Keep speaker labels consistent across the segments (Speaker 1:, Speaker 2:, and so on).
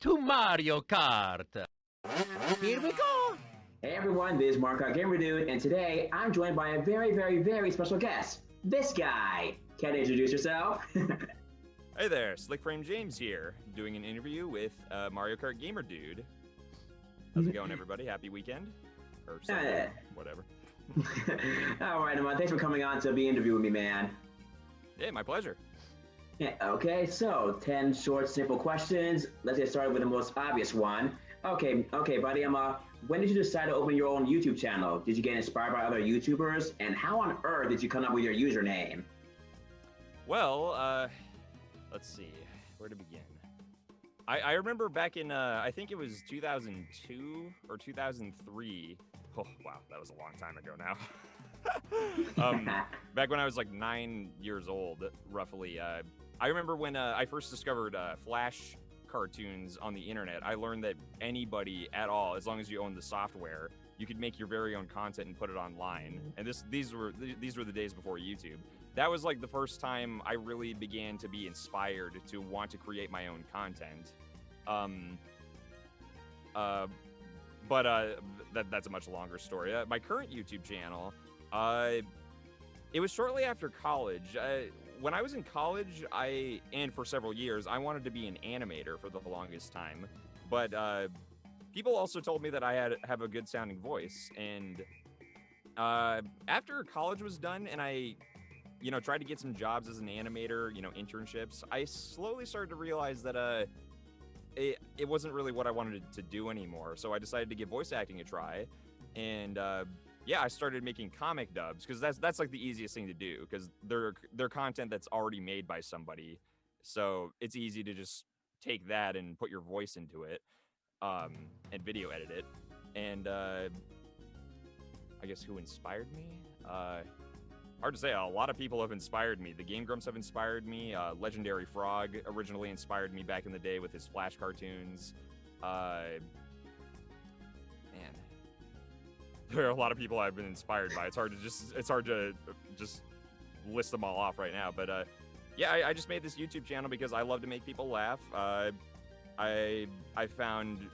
Speaker 1: to Mario Kart.
Speaker 2: Here we go!
Speaker 3: Hey everyone, this is Mario Kart Gamer Dude, and today I'm joined by a very, very, very special guest. This guy. Can you introduce yourself?
Speaker 4: Hey there, Slick Frame James here, doing an interview with Mario Kart Gamer Dude. How's it going, everybody? Happy weekend? Or something, whatever.
Speaker 3: Alright, Amon, thanks for coming on to be interviewed with me, man.
Speaker 4: Yeah, my pleasure.
Speaker 3: Yeah, okay, so 10 short, simple questions. Let's get started with the most obvious one. Okay, buddy, when did you decide to open your own YouTube channel? Did you get inspired by other YouTubers? And how on earth did you come up with your username?
Speaker 4: Well, let's see, where to begin? I remember back in, I think it was 2002 or 2003. Oh, wow, that was a long time ago now. Back when I was like 9 years old, roughly. I remember when I first discovered Flash cartoons on the internet. I learned that anybody at all, as long as you own the software, you could make your very own content and put it online. And these were the days before YouTube. That was like the first time I really began to be inspired to want to create my own content. That's a much longer story. My current YouTube channel, it was shortly after college. When I was in college, and for several years, I wanted to be an animator for the longest time. But people also told me that I have a good sounding voice. And after college was done and I tried to get some jobs as an animator, internships, I slowly started to realize that it wasn't really what I wanted to do anymore. So I decided to give voice acting a try. And I started making comic dubs because that's like the easiest thing to do because they're content that's already made by somebody. So it's easy to just take that and put your voice into it and video edit it. And I guess who inspired me? Hard to say. A lot of people have inspired me. The Game Grumps have inspired me. Legendary Frog originally inspired me back in the day with his Flash cartoons. There are a lot of people I've been inspired by. It's hard to just list them all off right now. But I just made this YouTube channel because I love to make people laugh. I found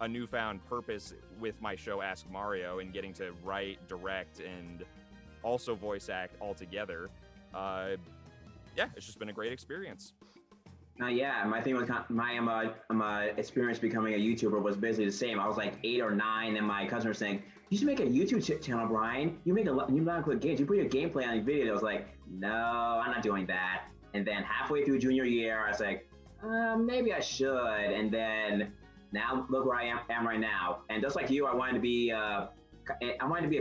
Speaker 4: a newfound purpose with my show Ask Mario and getting to write, direct, and also voice act all together. It's just been a great experience.
Speaker 3: My thing was my experience becoming a YouTuber was basically the same. I was like 8 or 9, and my cousin was saying, "You should make a YouTube channel, Brian. You not good games. You put your gameplay on your video." I was like, "No, I'm not doing that." And then halfway through junior year, I was like, "Maybe I should." And then now look where I am right now. And just like you, I wanted to be a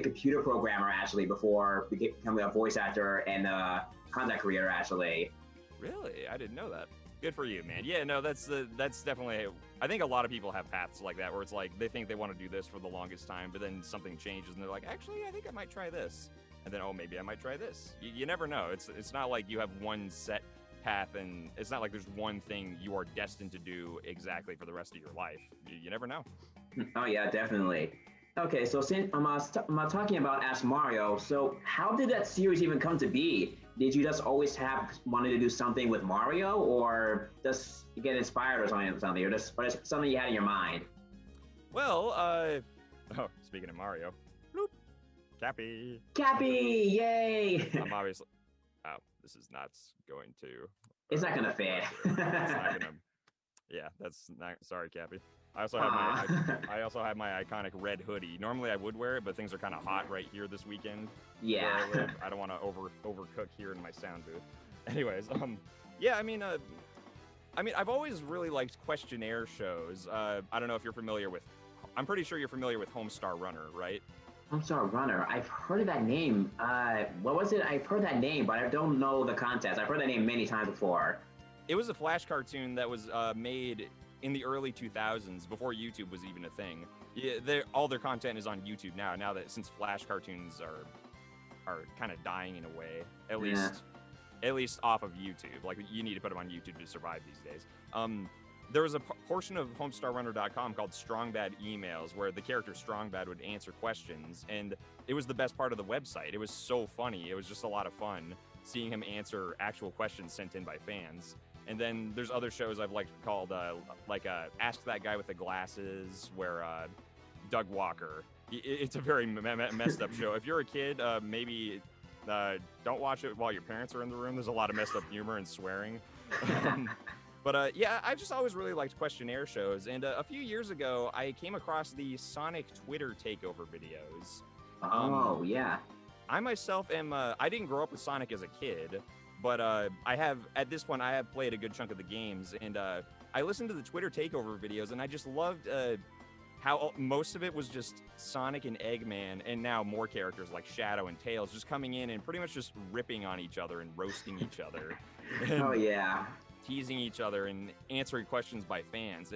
Speaker 3: computer programmer actually before becoming a voice actor and a content creator actually.
Speaker 4: Really? I didn't know that. Good for you, man. Yeah, no, that's definitely, I think a lot of people have paths like that where it's like they think they want to do this for the longest time, but then something changes and they're like, actually, I think I might try this. And then, oh, maybe I might try this. You never know. It's not like you have one set path, and it's not like there's one thing you are destined to do exactly for the rest of your life. You never know.
Speaker 3: Oh yeah, definitely. Okay, so since I'm talking about Ask Mario, so how did that series even come to be? Did you just always wanted to do something with Mario, or just get inspired or something, or just something you had in your mind?
Speaker 4: Well, speaking of Mario, bloop, Cappy,
Speaker 3: yay!
Speaker 4: I'm obviously, this is not going to.
Speaker 3: It's not gonna fit.
Speaker 4: It's not gonna. Yeah, that's not. Sorry, Cappy. I also have my iconic red hoodie. Normally I would wear it, but things are kind of hot right here this weekend.
Speaker 3: Yeah.
Speaker 4: I don't want to overcook here in my sound booth. Anyways, I've always really liked questionnaire shows. I don't know if you're familiar with. I'm pretty sure you're familiar with Homestar Runner, right?
Speaker 3: Homestar Runner. I've heard of that name. What was it? I've heard that name, but I don't know the context. I've heard that name many times before.
Speaker 4: It was a Flash cartoon that was made in the early 2000s, before YouTube was even a thing. Yeah, all their content is on YouTube now. Now that since Flash cartoons are kind of dying in a way, at least off of YouTube. Like you need to put them on YouTube to survive these days. There was a portion of HomestarRunner.com called Strong Bad Emails, where the character Strong Bad would answer questions, and it was the best part of the website. It was so funny. It was just a lot of fun seeing him answer actual questions sent in by fans. And then there's other shows I've liked called Ask That Guy with the Glasses, where Doug Walker. It's a very messed up show. If you're a kid, maybe don't watch it while your parents are in the room. There's a lot of messed up humor and swearing. But yeah, I've just always really liked questionnaire shows. And a few years ago, I came across the Sonic Twitter takeover videos.
Speaker 3: Oh, yeah.
Speaker 4: I myself am, I didn't grow up with Sonic as a kid, but at this point, I have played a good chunk of the games. And I listened to the Twitter takeover videos, and I just loved how most of it was just Sonic and Eggman, and now more characters like Shadow and Tails just coming in and pretty much just ripping on each other and roasting each other.
Speaker 3: Oh, yeah.
Speaker 4: Teasing each other and answering questions by fans.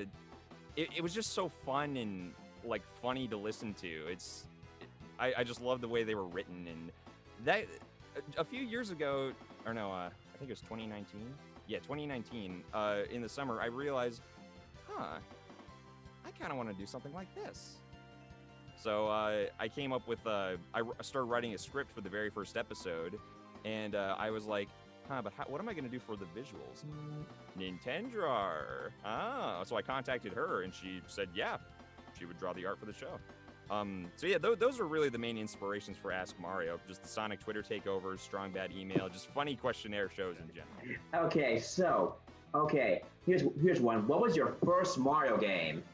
Speaker 4: It was just so fun and like funny to listen to. I just love the way they were written. And that a few years ago, or no, I think it was 2019. Yeah, 2019. In the summer, I realized, I kind of want to do something like this. So I came up with I started writing a script for the very first episode, and I was like, but what am I going to do for the visuals? Nintendrawer. So I contacted her, and she said, yeah, she would draw the art for the show. So yeah, those are really the main inspirations for Ask Mario. Just the Sonic Twitter takeovers, Strong Bad Email, just funny questionnaire shows in general.
Speaker 3: Okay, here's one. What was your first Mario game?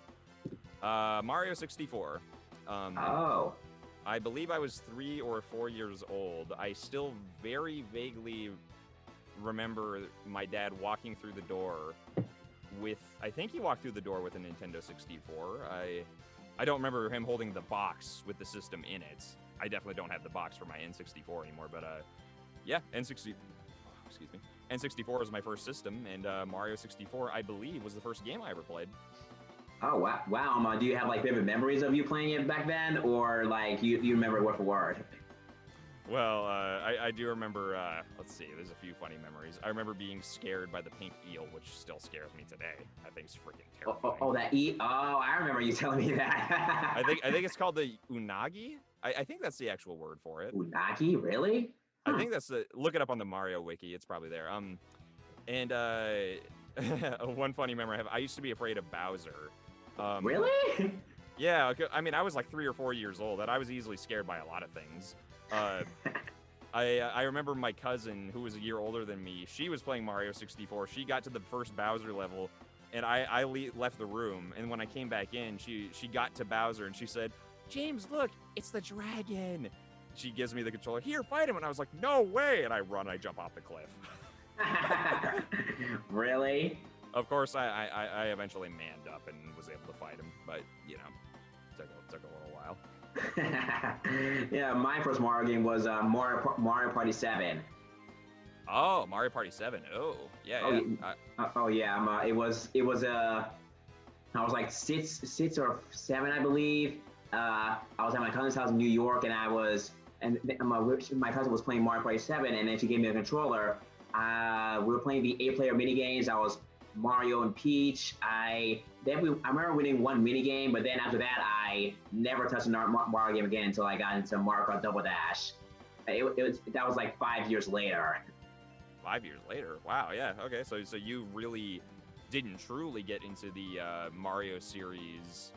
Speaker 4: Mario 64. I believe I was 3 or 4 years old. I still very vaguely remember my dad walking through the door with, I think he walked through the door with a Nintendo 64. I don't remember him holding the box with the system in it. I definitely don't have the box for my N64 anymore, but yeah, N64 was my first system, and Mario 64, I believe, was the first game I ever played.
Speaker 3: Oh, wow. Do you have like vivid memories of you playing it back then, or like you remember it word for word?
Speaker 4: Well, I do remember, let's see, there's a few funny memories. I remember being scared by the pink eel, which still scares me today. I think it's freaking terrifying.
Speaker 3: That eel? Oh, I remember you telling me that.
Speaker 4: I think it's called the unagi? I think that's the actual word for it.
Speaker 3: Unagi? Really?
Speaker 4: I think that's look it up on the Mario wiki, it's probably there. And one funny memory I have, I used to be afraid of Bowser.
Speaker 3: Really?
Speaker 4: Yeah, I mean, I was like 3 or 4 years old, and I was easily scared by a lot of things. I remember my cousin, who was a year older than me, she was playing Mario 64. She got to the first Bowser level, and I left the room. And when I came back in, she got to Bowser, and she said, "James, look, it's the dragon." She gives me the controller. "Here, fight him." And I was like, "No way." And I run, I jump off the cliff.
Speaker 3: Really?
Speaker 4: Of course, I eventually manned up and was able to fight him, but, you know, took a little while.
Speaker 3: Yeah, my first Mario game was Mario Party 7.
Speaker 4: Oh, Mario Party 7. Oh, yeah.
Speaker 3: It was I was like six or 7, I believe. I was at my cousin's house in New York, and my cousin was playing Mario Party 7, and then she gave me a controller. We were playing the 8-player mini games. I was Mario and Peach. I remember winning one mini game, but then after that, I never touched a Mario game again until I got into Mario Kart Double Dash. That was like 5 years later.
Speaker 4: 5 years later? Wow, yeah, okay. So you really didn't truly get into the Mario series,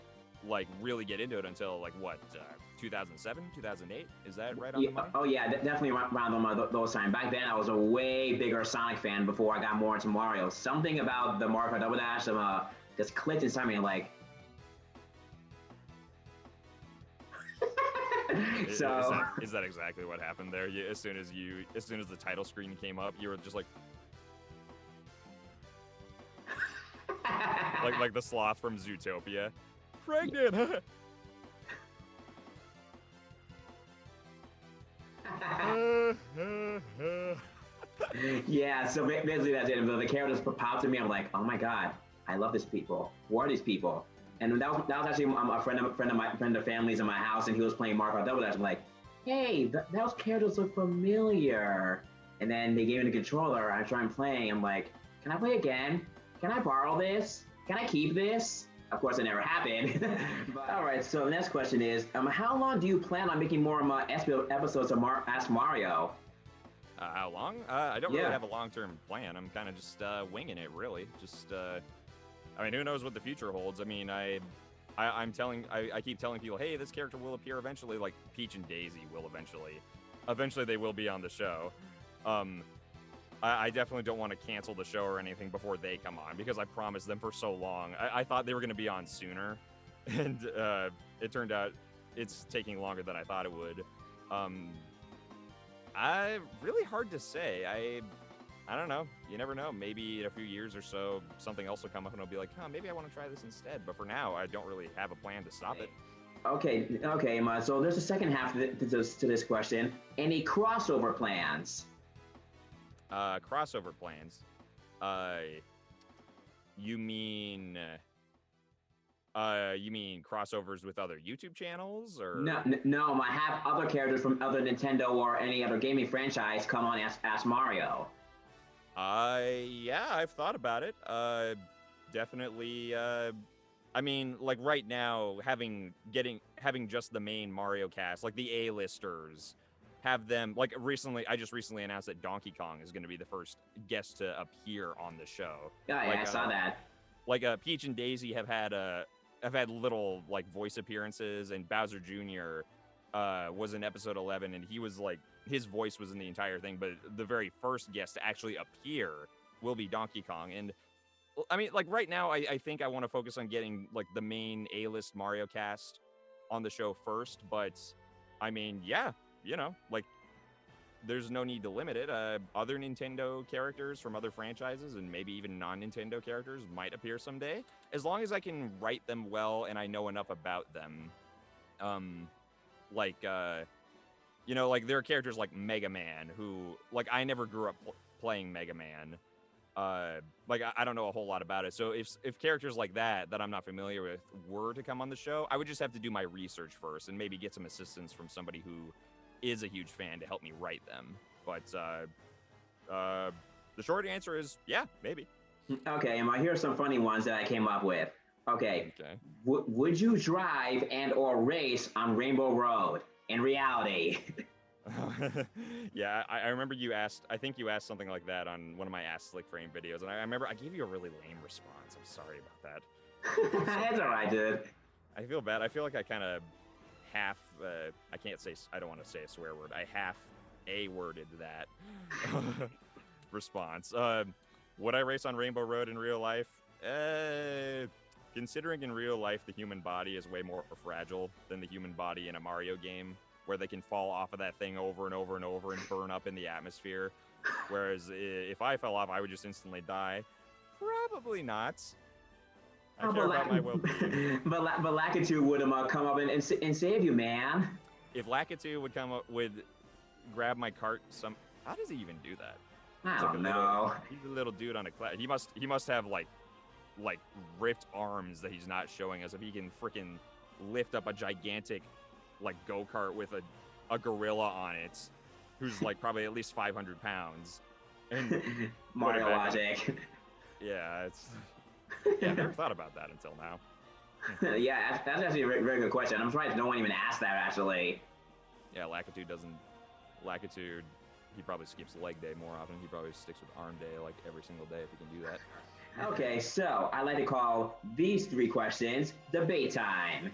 Speaker 4: like really get into it until like what, 2007, 2008? Is that right on the money?
Speaker 3: Oh yeah, definitely around those times. Back then, I was a way bigger Sonic fan before I got more into Mario. Something about the Mario Kart Double Dash just clicked inside me, like.
Speaker 4: Is that exactly what happened there? As soon as the title screen came up, you were just like. like the sloth from Zootopia. Pregnant!
Speaker 3: Yeah, so basically that's it. The characters popped to me. I'm like, oh my god, I love these people. Who are these people? And that was actually a friend of family's in my house, and he was playing Mario Kart Double Dash. I'm like, hey, those characters look familiar. And then they gave me the controller. I tried playing. I'm like, can I play again? Can I borrow this? Can I keep this? Of course, it never happened. But, all right, so the next question is, how long do you plan on making more episodes of Ask Mario?
Speaker 4: How long? I don't really
Speaker 3: Yeah.
Speaker 4: have a long-term plan. I'm kind of just winging it, really. Just, I mean, who knows what the future holds? I mean, I keep telling people, hey, this character will appear eventually. Like Peach and Daisy will eventually. Eventually, they will be on the show. I definitely don't want to cancel the show or anything before they come on because I promised them for so long. I thought they were going to be on sooner, and it turned out it's taking longer than I thought it would. Really hard to say. I don't know. You never know. Maybe in a few years or so, something else will come up and I'll be like, huh, maybe I want to try this instead. But for now, I don't really have a plan to stop it.
Speaker 3: Okay, Emma. So there's a second half to this question. Any crossover plans?
Speaker 4: Crossover plans. You mean crossovers with other YouTube channels, or
Speaker 3: No. I have other characters from other Nintendo or any other gaming franchise come on Ask Mario.
Speaker 4: Yeah, I've thought about it. Definitely. I mean, like right now, having just the main Mario cast, like the A-listers, have them like I just recently announced that Donkey Kong is going to be the first guest to appear on the show.
Speaker 3: Yeah,
Speaker 4: like,
Speaker 3: I saw that.
Speaker 4: Like Peach and Daisy have had little like voice appearances, and Bowser Jr. Was in episode 11, and he was like his voice was in the entire thing, but the very first guest to actually appear will be Donkey Kong. And I mean, like right now, I think I want to focus on getting like the main A-list Mario cast on the show first. But I mean, yeah, like there's no need to limit it. Other Nintendo characters from other franchises and maybe even non-Nintendo characters might appear someday, as long as I can write them well and I know enough about them. Like there are characters like Mega Man who, like, I never grew up playing Mega Man. Like I don't know a whole lot about it. So if characters like that I'm not familiar with were to come on the show, I would just have to do my research first and maybe get some assistance from somebody who is a huge fan to help me write them. But the short answer is yeah, maybe.
Speaker 3: Okay, Emma, here are some funny ones that I came up with. Okay. Would you drive and or race on Rainbow Road in reality?
Speaker 4: Yeah, I remember I think you asked something like that on one of my Ask Slick Frame videos, and I remember I gave you a really lame response. I'm sorry about that.
Speaker 3: That's all right, dude.
Speaker 4: I feel bad. I feel like I kind of half, I don't want to say a swear word. I half A-worded that response. Would I race on Rainbow Road in real life? Considering in real life the human body is way more fragile than the human body in a Mario game, where they can fall off of that thing over and over and over and burn up in the atmosphere. Whereas if I fell off, I would just instantly die. Probably not. I care about my well-being.
Speaker 3: But Lakitu would come up and save you, man.
Speaker 4: If Lakitu would grab my cart, how does he even do that?
Speaker 3: I don't know.
Speaker 4: He's a little dude on a class. He must have like ripped arms that he's not showing us. If he can freaking lift up a gigantic like go-kart with a gorilla on it, who's like probably at least 500 pounds. And
Speaker 3: Mario logic.
Speaker 4: Yeah, I never thought about that until now.
Speaker 3: Yeah, that's actually a very, very good question. I'm surprised no one even asked that, actually.
Speaker 4: Yeah, Lakitu, he probably skips leg day more often. He probably sticks with arm day like every single day if he can do that.
Speaker 3: Okay, so I like to call these 3 questions debate time.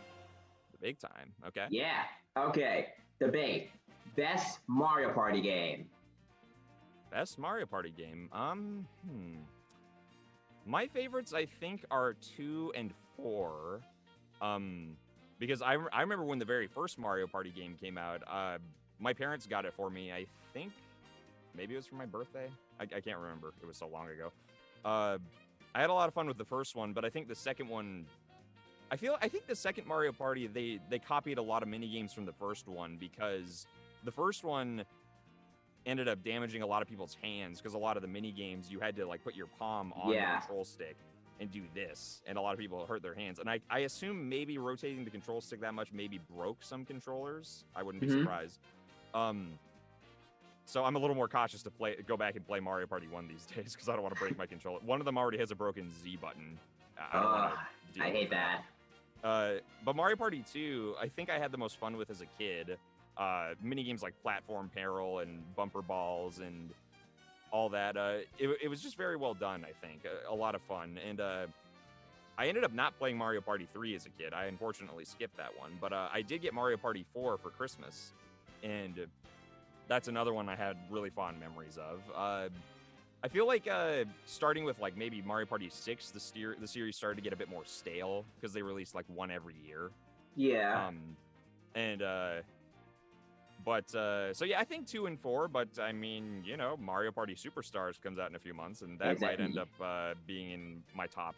Speaker 4: Big time. Okay.
Speaker 3: Yeah. Okay. Debate. Best Mario Party game.
Speaker 4: Best Mario Party game. My favorites, I think, are 2 and 4. Because I remember when the very first Mario Party game came out. My parents got it for me. I think maybe it was for my birthday. I can't remember. It was so long ago. I had a lot of fun with the first one, but I think the second one. I think the second Mario Party, they copied a lot of mini games from the first one, because the first one ended up damaging a lot of people's hands, because a lot of the mini games you had to like put your palm on the control stick and do this, and a lot of people hurt their hands. And I assume maybe rotating the control stick that much maybe broke some controllers. I wouldn't be surprised. So I'm a little more cautious to go back and play Mario Party 1 these days, because I don't want to break my controller. One of them already has a broken Z button. I
Speaker 3: hate that.
Speaker 4: But Mario Party 2, I think I had the most fun with as a kid. mini games like Platform Peril and Bumper Balls and all that. It was just very well done, I think. A lot of fun. And I ended up not playing Mario Party 3 as a kid. I unfortunately skipped that one. But I did get Mario Party 4 for Christmas. And that's another one I had really fond memories of. I feel like starting with like maybe Mario Party 6, the series started to get a bit more stale because they released like one every year.
Speaker 3: Yeah.
Speaker 4: So yeah, I think 2 and 4, but I mean, you know, Mario Party Superstars comes out in a few months, and that might end up being in my top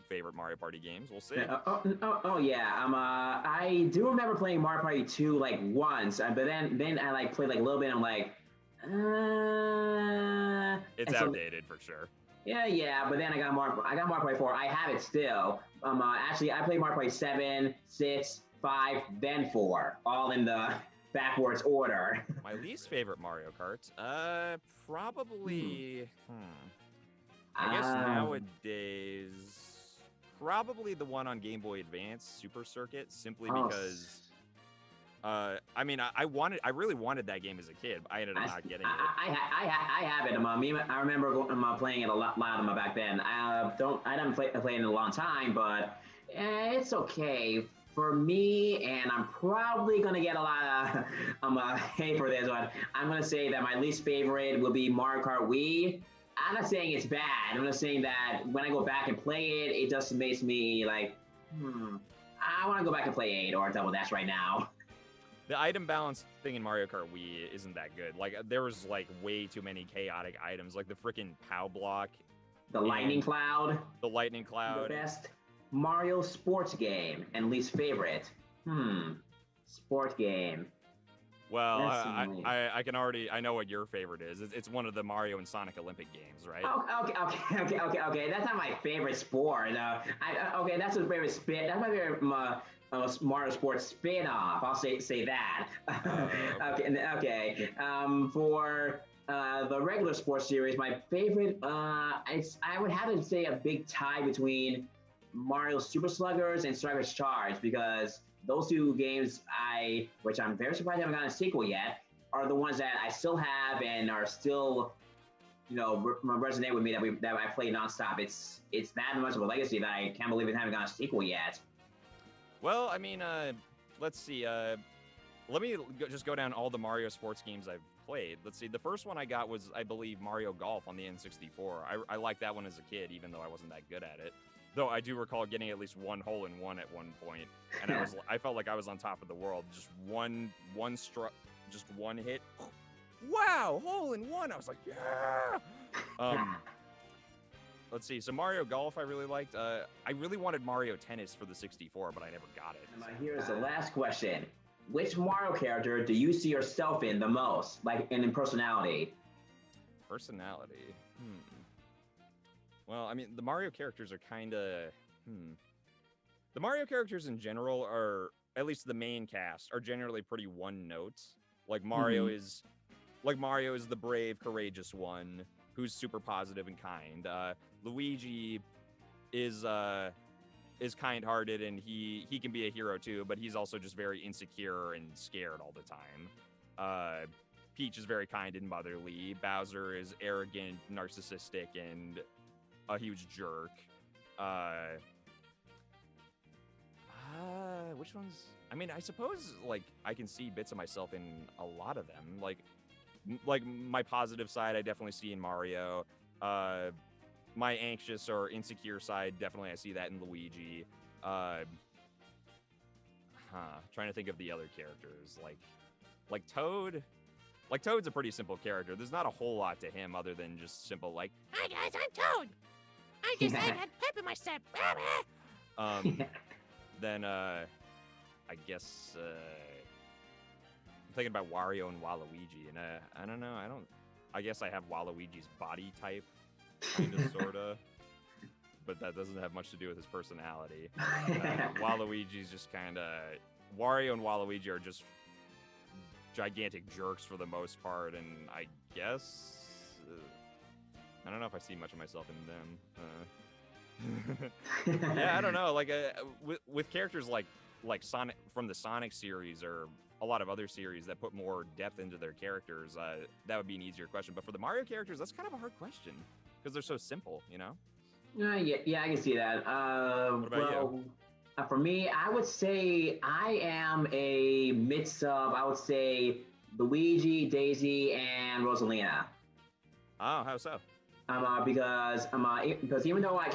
Speaker 4: favorite Mario Party games. We'll see.
Speaker 3: Yeah. I do remember playing Mario Party 2 like once, but then I like played like a little bit. And I'm like,
Speaker 4: it's outdated for sure.
Speaker 3: Yeah. But then I got Mario Party 4. I have it still. Actually, I played Mario Party 7, 6, 5, then 4, all in the backwards order.
Speaker 4: My least favorite Mario Kart, probably. I guess nowadays, probably the one on Game Boy Advance, Super Circuit, simply because. I mean, I really wanted that game as a kid, but I ended up not getting it.
Speaker 3: I have it. I remember playing it a lot back then. I haven't played it in a long time, but it's okay for me. And I'm probably gonna get a lot of hate for this one. I'm gonna say that my least favorite will be Mario Kart Wii. I'm not saying it's bad. I'm just saying that when I go back and play it, it just makes me like, I want to go back and play 8 or Double Dash right now.
Speaker 4: The item balance thing in Mario Kart Wii isn't that good. Like, there was, like, way too many chaotic items. Like, the freaking POW block.
Speaker 3: The Lightning Cloud.
Speaker 4: The Lightning Cloud.
Speaker 3: The best Mario sports game and least favorite. Sport game.
Speaker 4: Well, I can already... I know what your favorite is. It's one of the Mario and Sonic Olympic games, right?
Speaker 3: Okay. That's not my favorite sport. Okay, that's my favorite spin. That's my favorite... Mario Sports spin-off. I'll say that. Okay. For the regular sports series, my favorite, I would have to say a big tie between Mario Super Sluggers and Strikers Charge, because those two games, which I'm very surprised I haven't gotten a sequel yet, are the ones that I still have and are still, you know, resonate with me that I play nonstop. It's that much of a legacy that I can't believe it haven't gotten a sequel yet.
Speaker 4: Well, I mean, let's see. Let me just go down all the Mario sports games I've played. Let's see. The first one I got was, I believe, Mario Golf on the N64. I liked that one as a kid, even though I wasn't that good at it. Though I do recall getting at least one hole-in-one at one point, and I felt like I was on top of the world. Just one hit. Wow, hole-in-one! I was like, yeah. Let's see. So Mario Golf, I really liked. I really wanted Mario Tennis for the 64, but I never got it.
Speaker 3: Here's the last question: which Mario character do you see yourself in the most, like in personality?
Speaker 4: Personality. Well, I mean, the Mario characters are kind of. The Mario characters in general are, at least the main cast, are generally pretty one note. Like Mario is the brave, courageous one who's super positive and kind. Luigi is kind-hearted, and he can be a hero too, but he's also just very insecure and scared all the time. Peach is very kind and motherly. Bowser is arrogant, narcissistic, and a huge jerk. Which ones? I mean, I suppose like I can see bits of myself in a lot of them. Like my positive side, I definitely see in Mario. My anxious or insecure side, definitely I see that in Luigi. Trying to think of the other characters, like Toad. Like Toad's a pretty simple character. There's not a whole lot to him other than just simple like, "Hi guys, I'm Toad. I just had pep in my step." Then I guess I'm thinking about Wario and Waluigi, and I don't know. I guess I have Waluigi's body type, kind of, sorta, but that doesn't have much to do with his personality. Waluigi's just kind of. Wario and Waluigi are just gigantic jerks for the most part, and I guess I don't know if I see much of myself in them. Yeah, I don't know. Like with characters like like Sonic from the Sonic series or a lot of other series that put more depth into their characters, that would be an easier question. But for the Mario characters, that's kind of a hard question because they're so simple, you know?
Speaker 3: Yeah, I can see that.
Speaker 4: What about you?
Speaker 3: For me, I would say I am a mix of, I would say, Luigi, Daisy, and Rosalina.
Speaker 4: Oh, how so?
Speaker 3: Because even though I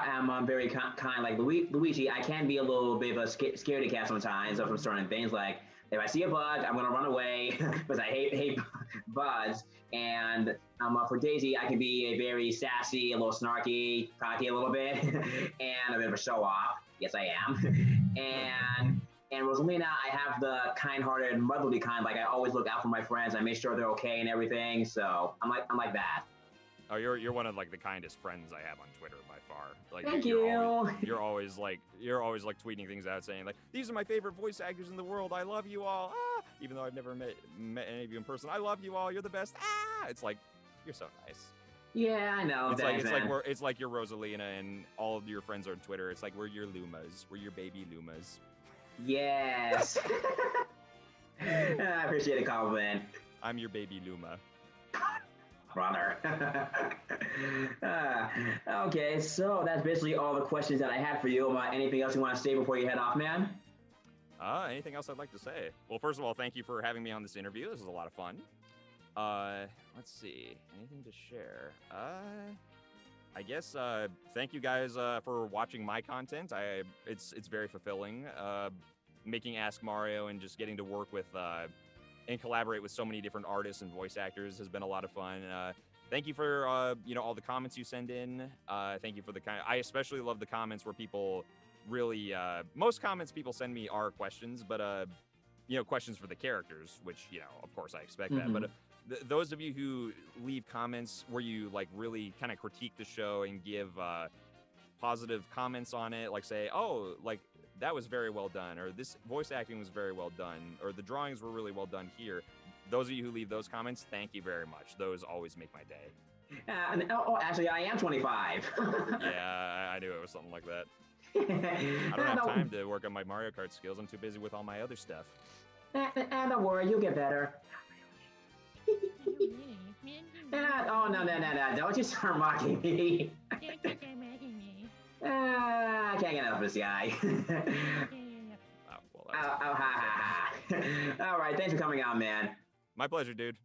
Speaker 3: am very kind like Luigi, I can be a little bit of a scaredy cat sometimes from certain things. Like if I see a bug, I'm gonna run away because I hate bugs. And for Daisy, I can be a very sassy, a little snarky, cocky a little bit, and a bit of a show off. Yes, I am. And Rosalina, I have the kind-hearted, motherly kind. Like I always look out for my friends. I make sure they're okay and everything. So I'm like that.
Speaker 4: Oh, you're one of like the kindest friends I have on Twitter by far. Like
Speaker 3: Thank
Speaker 4: you're
Speaker 3: you.
Speaker 4: You're always like tweeting things out saying like these are my favorite voice actors in the world. I love you all. Ah, even though I've never met any of you in person. I love you all. You're the best. Ah, it's like you're so nice.
Speaker 3: Yeah, I know.
Speaker 4: It's like you're Rosalina and all of your friends are on Twitter. It's like we're your Lumas. We're your baby Lumas.
Speaker 3: Yes. I appreciate the compliment.
Speaker 4: I'm your baby Luma.
Speaker 3: Brother. Okay, so that's basically all the questions that I had for you. Anything else you want to say before you head off, man?
Speaker 4: Anything else I'd like to say? Well, first of all, thank you for having me on this interview. This was a lot of fun. Let's see. Anything to share? I guess thank you guys for watching my content. It's very fulfilling. Making Ask Mario and just getting to work with and collaborate with so many different artists and voice actors has been a lot of fun. Thank you for all the comments you send in. Thank you for I especially love the comments where people really most comments people send me are questions, but questions for the characters, which of course I expect that. But those of you who leave comments where you like really kind of critique the show and give positive comments on it, like say, oh, like that was very well done, or this voice acting was very well done, or the drawings were really well done here. Those of you who leave those comments, thank you very much. Those always make my day.
Speaker 3: Actually, I am 25.
Speaker 4: Yeah, I knew it was something like that. I don't have time to work on my Mario Kart skills. I'm too busy with all my other stuff.
Speaker 3: Don't worry, you'll get better. Oh, no. Don't you start mocking me. I can't get enough of this guy.
Speaker 4: Oh, well,
Speaker 3: ha. All right, thanks for coming on, man.
Speaker 4: My pleasure, dude.